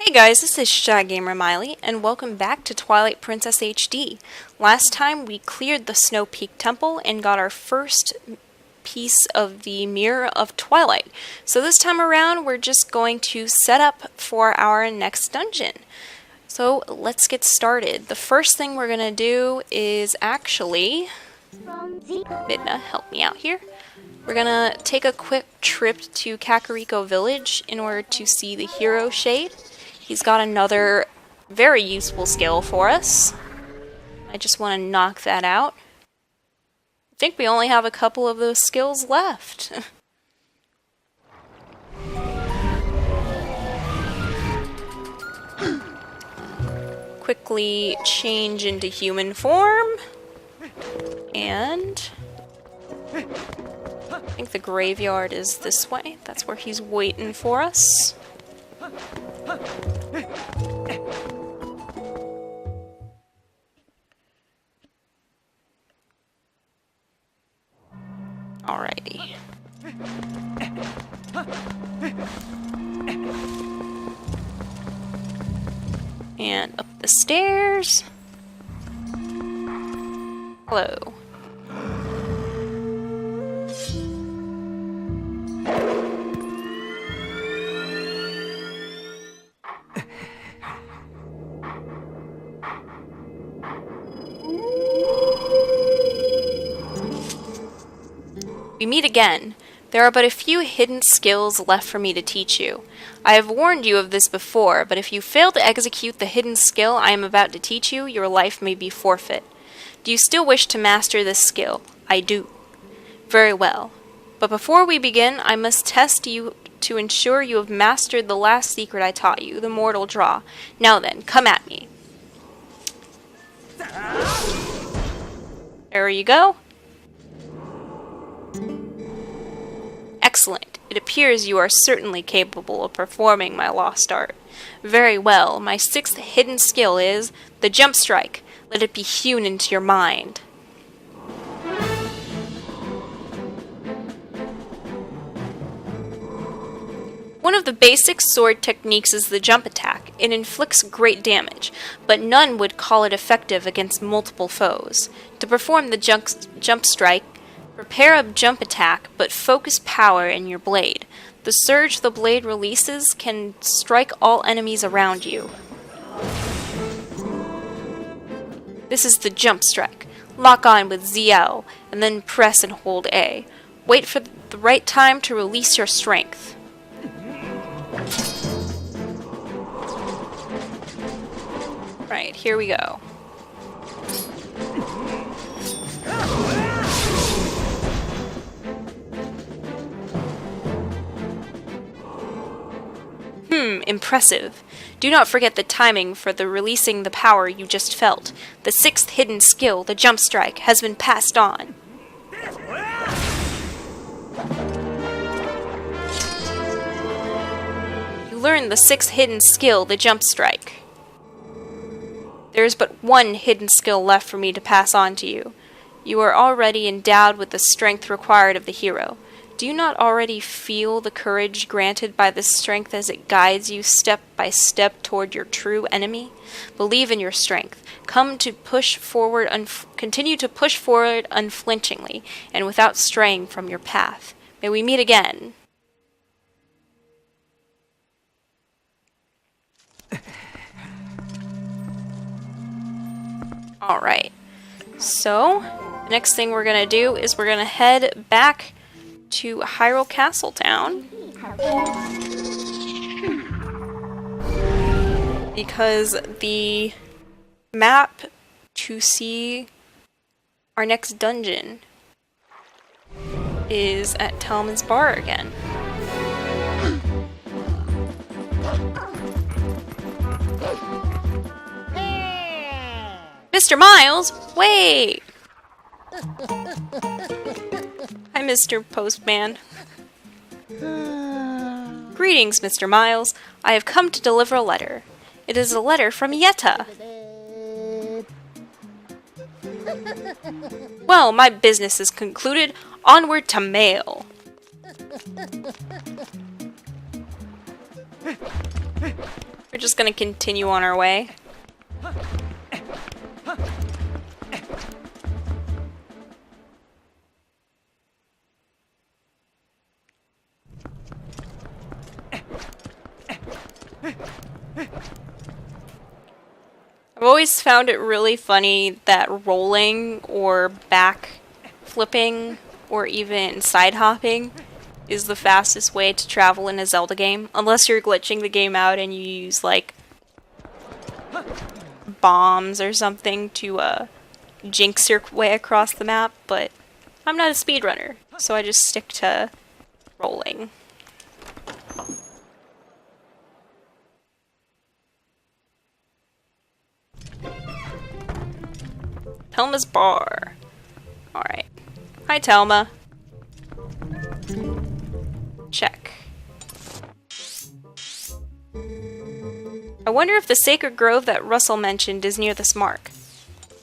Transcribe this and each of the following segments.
Hey guys, this is ShyGamerMaile, and welcome back to Twilight Princess HD. Last time we cleared the Snow Peak Temple and got our first piece of the Mirror of Twilight. So this time around we're just going to set up for our next dungeon. So let's get started. The first thing we're going to do is actually... Midna, help me out here. We're gonna take a quick trip to Kakariko Village in order to see the Hero Shade. He's got another very useful skill for us. I just want to knock that out. I think we only have a couple of those skills left. Quickly change into human form. And I think the graveyard is this way. That's where he's waiting for us. Alrighty. And up the stairs. Hello. We meet again. There are but a few hidden skills left for me to teach you. I have warned you of this before, but if you fail to execute the hidden skill I am about to teach you, your life may be forfeit. Do you still wish to master this skill? I do. Very well. But before we begin, I must test you to ensure you have mastered the last secret I taught you, the mortal draw. Now then, come at me. There you go. Excellent. It appears you are certainly capable of performing my lost art. Very well. My sixth hidden skill is the jump strike. Let it be hewn into your mind. One of the basic sword techniques is the jump attack. It inflicts great damage, but none would call it effective against multiple foes. To perform the jump strike, prepare a jump attack, but focus power in your blade. The surge the blade releases can strike all enemies around you. This is the jump strike. Lock on with ZL, and then press and hold A. Wait for the right time to release your strength. Right, here we go. Impressive. Do not forget the timing for the releasing the power you just felt. The sixth hidden skill, the jump strike, has been passed on. You learned the sixth hidden skill, the jump strike. There is but one hidden skill left for me to pass on to you. You are already endowed with the strength required of the hero. Do you not already feel the courage granted by this strength as it guides you step by step toward your true enemy? Believe in your strength. Continue to push forward unflinchingly and without straying from your path. May we meet again. Alright. So, the next thing we're going to do is we're going to head back to Hyrule Castle Town, because the map to see our next dungeon is at Talman's Bar again. Mr. Miles, wait! Hi, Mr. Postman. Greetings, Mr. Miles. I have come to deliver a letter. It is a letter from Yetta. Well, my business is concluded. Onward to mail. We're just gonna continue on our way. I've always found it really funny that rolling or back flipping or even side hopping is the fastest way to travel in a Zelda game, unless you're glitching the game out and you use like bombs or something to jinx your way across the map, but I'm not a speedrunner, so I just stick to rolling. Telma's bar. Alright. Hi, Telma. Check. I wonder if the sacred grove that Russell mentioned is near this mark.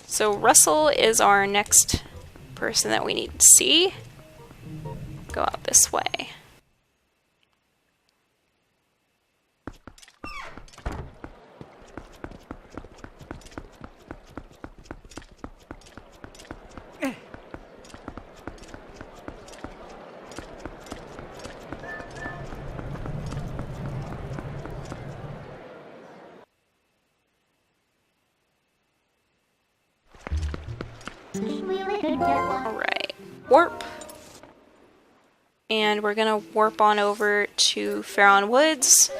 So Russell is our next person that we need to see. Go out this way. Alright, warp. And we're gonna warp on over to Faron Woods.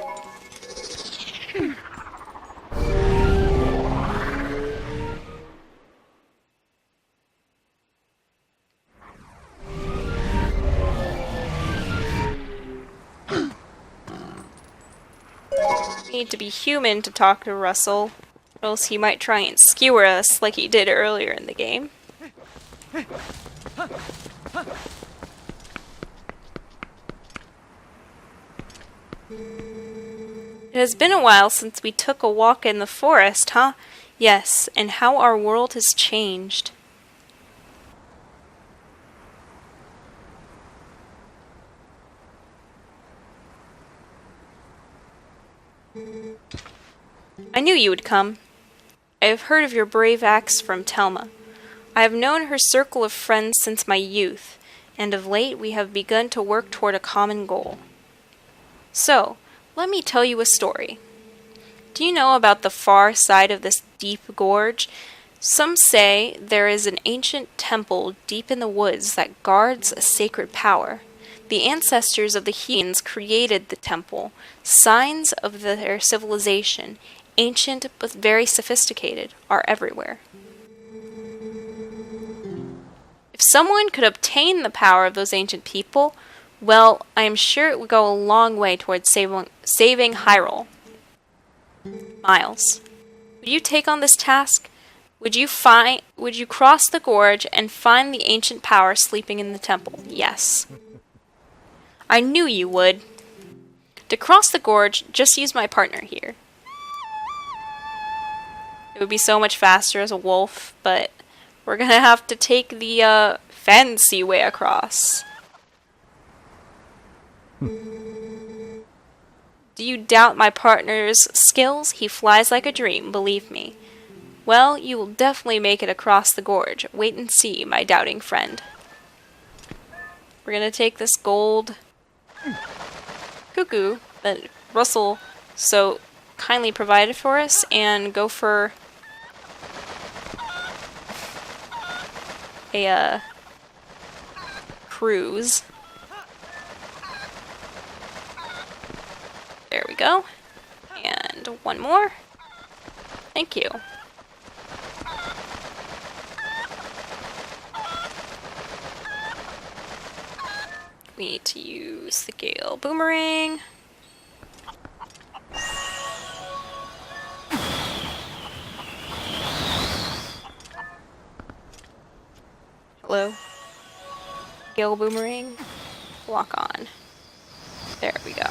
Need to be human to talk to Russell, or else he might try and skewer us like he did earlier in the game. It has been a while since we took a walk in the forest, huh? Yes, and how our world has changed. I knew you would come. I have heard of your brave acts from Telma. I have known her circle of friends since my youth, and of late we have begun to work toward a common goal. So, let me tell you a story. Do you know about the far side of this deep gorge? Some say there is an ancient temple deep in the woods that guards a sacred power. The ancestors of the Heathens created the temple, signs of their civilization, ancient but very sophisticated, are everywhere. If someone could obtain the power of those ancient people, well, I am sure it would go a long way towards saving Hyrule. Miles, would you take on this task? Would you cross the gorge and find the ancient power sleeping in the temple? Yes. I knew you would. To cross the gorge, just use my partner here. It would be so much faster as a wolf, but we're gonna have to take the fancy way across. Do you doubt my partner's skills? He flies like a dream, believe me. Well, you will definitely make it across the gorge. Wait and see, my doubting friend. We're gonna take this gold cuckoo that Russell so kindly provided for us and go for a cruise. There we go. And one more. Thank you. We need to use the Gale Boomerang. Hello? Gale Boomerang. Lock on. There we go.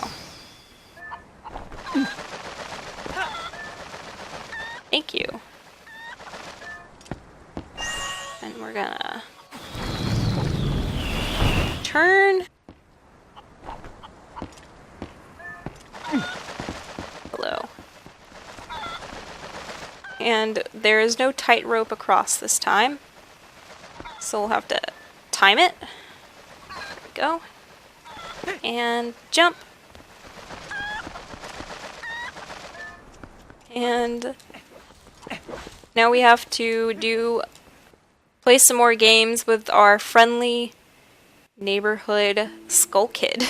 Thank you. And we're gonna turn. Hello. And there is no tightrope across this time. So we'll have to time it. There we go. And jump. And now we have to play some more games with our friendly neighborhood Skull Kid.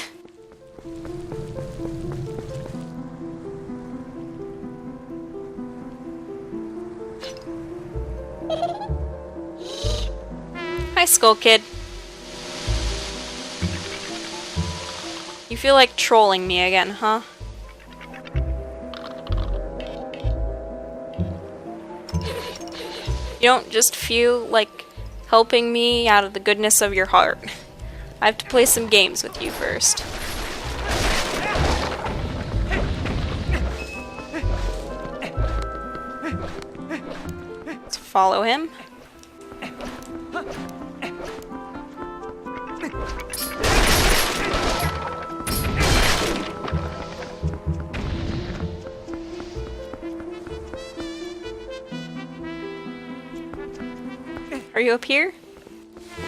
Hi, Skull Kid. You feel like trolling me again, huh? You don't just feel like helping me out of the goodness of your heart. I have to play some games with you first. Let's follow him. Are you up here? You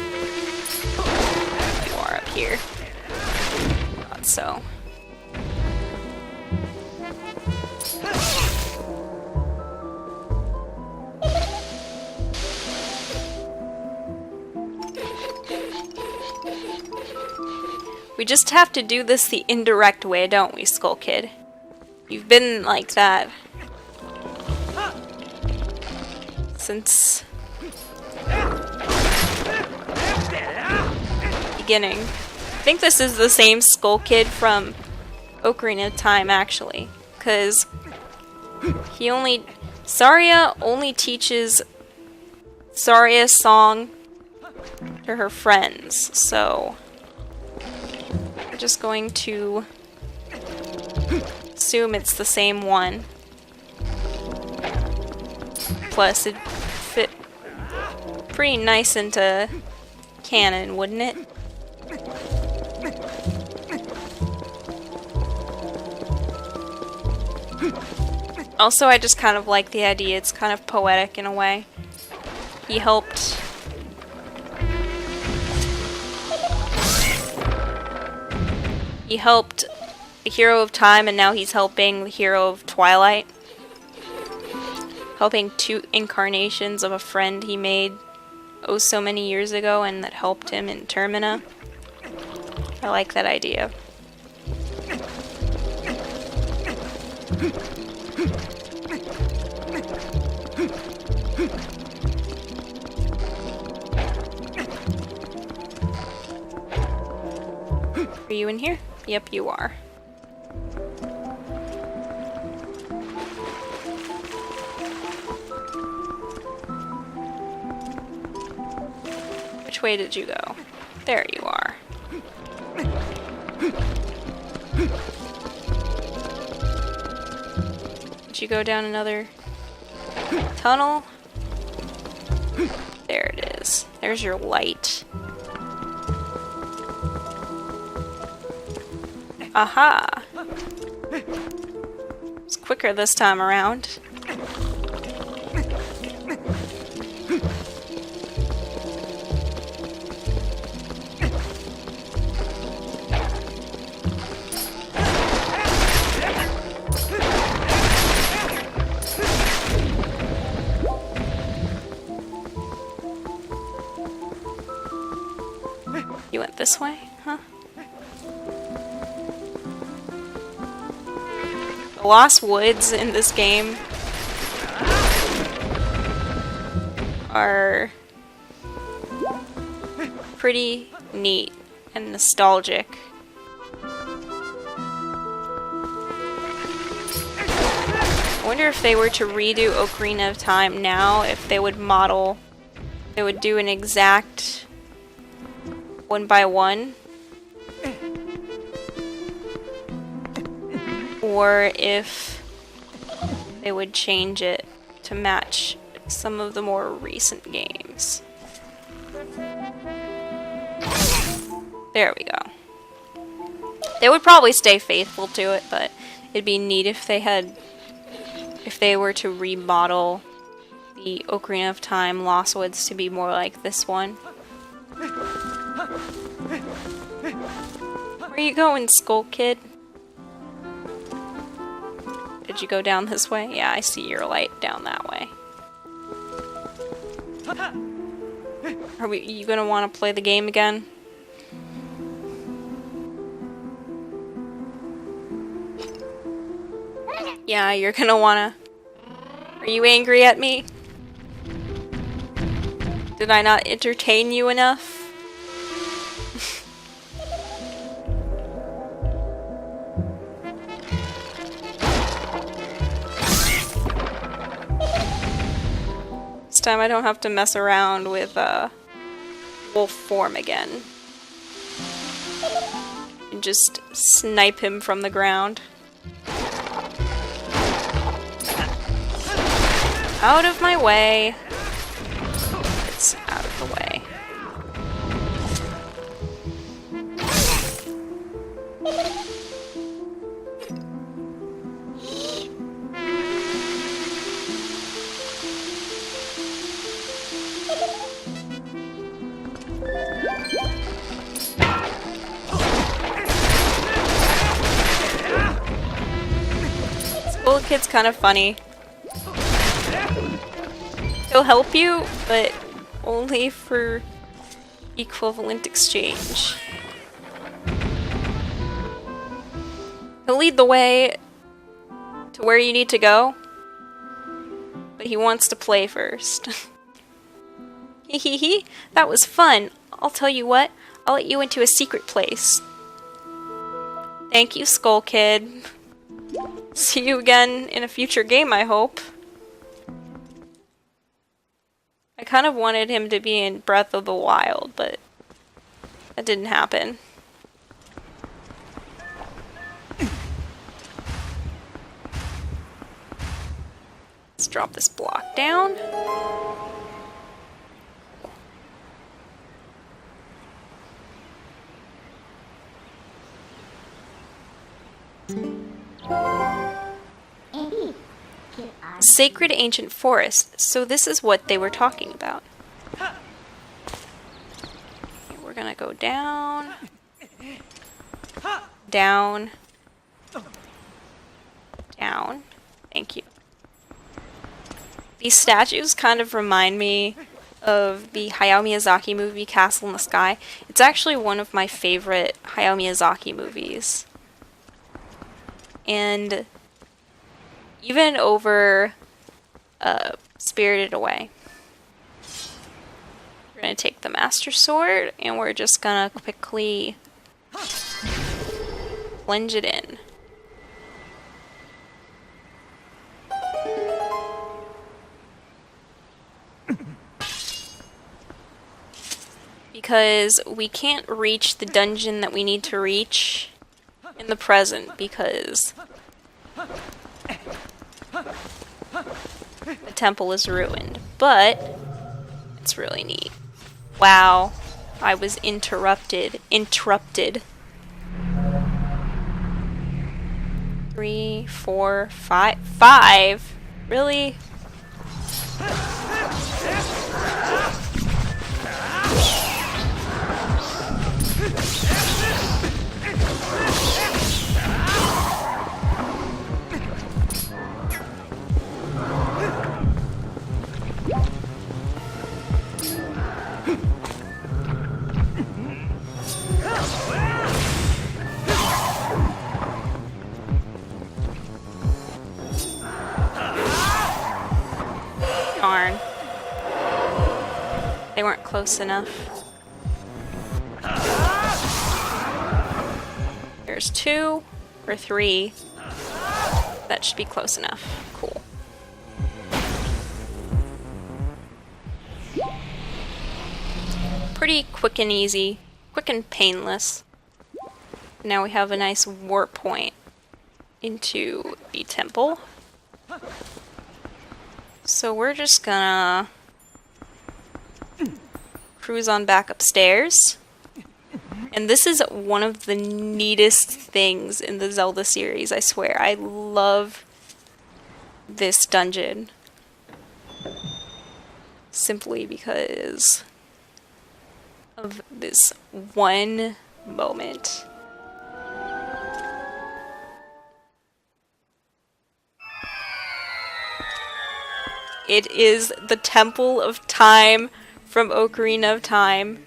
are up here. Thought so. We just have to do this the indirect way, don't we, Skull Kid? You've been like that since beginning. I think this is the same Skull Kid from Ocarina of Time, actually, because Saria only teaches Saria's song to her friends, so we're just going to assume it's the same one. Plus, it'd fit pretty nice into canon, wouldn't it? Also, I just kind of like the idea. It's kind of poetic in a way. He helped the hero of time, and now he's helping the hero of Twilight. Helping two incarnations of a friend he made oh so many years ago and that helped him in Termina. I like that idea. Are you in here? Yep, you are. Which way did you go? There you are. Did you go down another tunnel? There it is. There's your light. Aha! It's quicker this time around. You went this way, huh? The Lost Woods in this game are pretty neat and nostalgic. I wonder if they were to redo Ocarina of Time now, if they would do an exact 1x1, or if they would change it to match some of the more recent games. There we go. They would probably stay faithful to it, but it'd be neat if they were to remodel the Ocarina of Time Lost Woods to be more like this one. Where are you going, Skull Kid? Did you go down this way? Yeah, I see your light down that way. Are you gonna want to play the game again? Yeah, you're gonna wanna... Are you angry at me? Did I not entertain you enough? This time I don't have to mess around with wolf form again. And just snipe him from the ground. Out of my way. It's out of the way. Skull Kid's kind of funny. He'll help you, but only for equivalent exchange. He'll lead the way to where you need to go, but he wants to play first. Hehehe, that was fun. I'll tell you what, I'll let you into a secret place. Thank you, Skull Kid. See you again in a future game, I hope. I kind of wanted him to be in Breath of the Wild, but that didn't happen. Let's drop this block down. Sacred ancient forest. So this is what they were talking about. Okay, we're gonna go down. Down. Down. Thank you. These statues kind of remind me of the Hayao Miyazaki movie Castle in the Sky. It's actually one of my favorite Hayao Miyazaki movies. And even over Spirited Away. We're gonna take the Master Sword and we're just gonna quickly plunge it in. Because we can't reach the dungeon that we need to reach in the present because the temple is ruined, but it's really neat. Wow, I was interrupted. 3, 4, 5. 5? Really? Darn. They weren't close enough. There's 2 or 3. That should be close enough. Cool. Pretty quick and easy. Quick and painless. Now we have a nice warp point into the temple. So we're just gonna cruise on back upstairs. And this is one of the neatest things in the Zelda series, I swear. I love this dungeon. simply because of this one moment. It is the Temple of Time from Ocarina of Time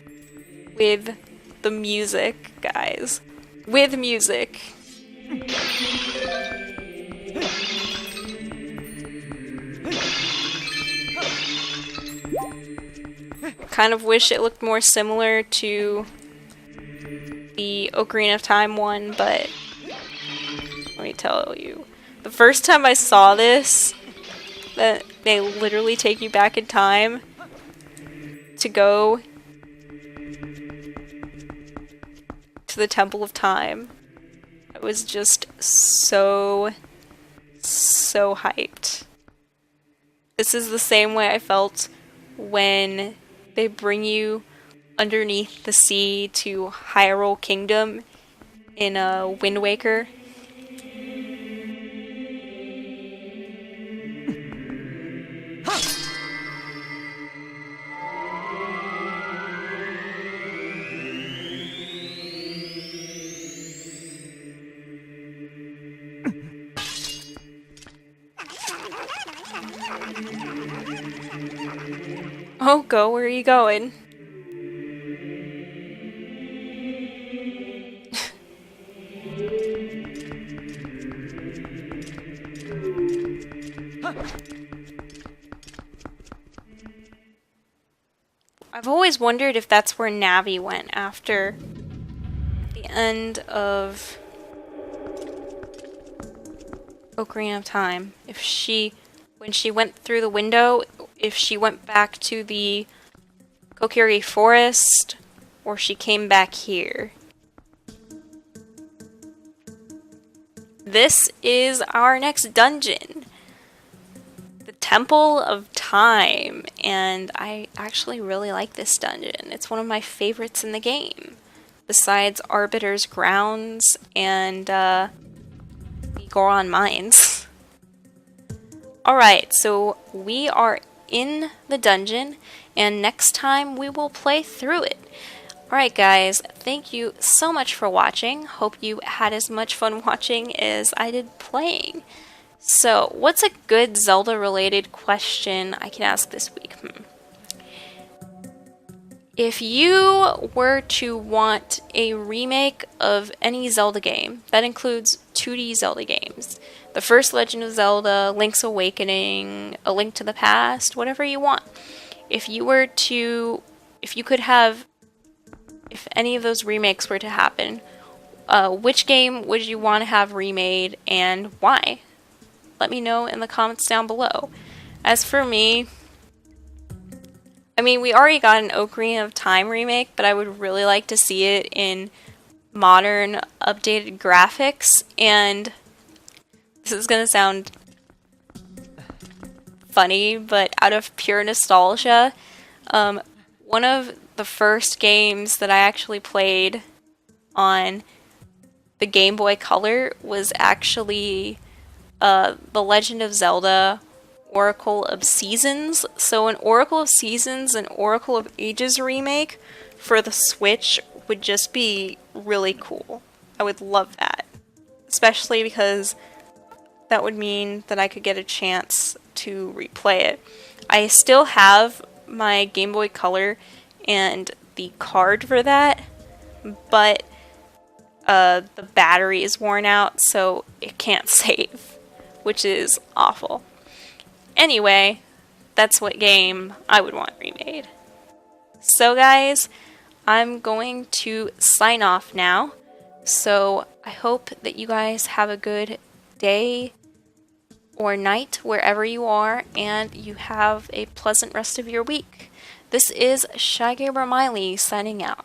with the music, guys. With music. Kind of wish it looked more similar to the Ocarina of Time one, but let me tell you, the first time I saw this, that they literally take you back in time to go to the Temple of Time. I was just so hyped. This is the same way I felt when they bring you underneath the sea to Hyrule Kingdom in Wind Waker. Oh, go, where are you going? I've always wondered if that's where Navi went after the end of Ocarina of Time. If she, when she went through the window, if she went back to the Kokiri Forest, or she came back here. This is our next dungeon. The Temple of Time, and I actually really like this dungeon. It's one of my favorites in the game, besides Arbiter's Grounds and the Goron Mines. Alright, so we are in the dungeon, and next time we will play through it. Alright guys, thank you so much for watching. Hope you had as much fun watching as I did playing. So, what's a good Zelda-related question I can ask this week? If you were to want a remake of any Zelda game, that includes 2D Zelda games, the first Legend of Zelda, Link's Awakening, A Link to the Past, whatever you want. If you could have, if any of those remakes were to happen, which game would you want to have remade and why? Let me know in the comments down below. As for me, I mean, we already got an Ocarina of Time remake, but I would really like to see it in modern, updated graphics, and this is gonna sound funny, but out of pure nostalgia, one of the first games that I actually played on the Game Boy Color was actually The Legend of Zelda Oracle of Seasons. So an Oracle of Seasons and Oracle of Ages remake for the Switch would just be really cool. I would love that. Especially because that would mean that I could get a chance to replay it. I still have my Game Boy Color and the card for that, but the battery is worn out, so it can't save, which is awful. Anyway, that's what game I would want remade. So guys, I'm going to sign off now. So I hope that you guys have a good day or night wherever you are, and you have a pleasant rest of your week. This is ShyGamerMaile signing out.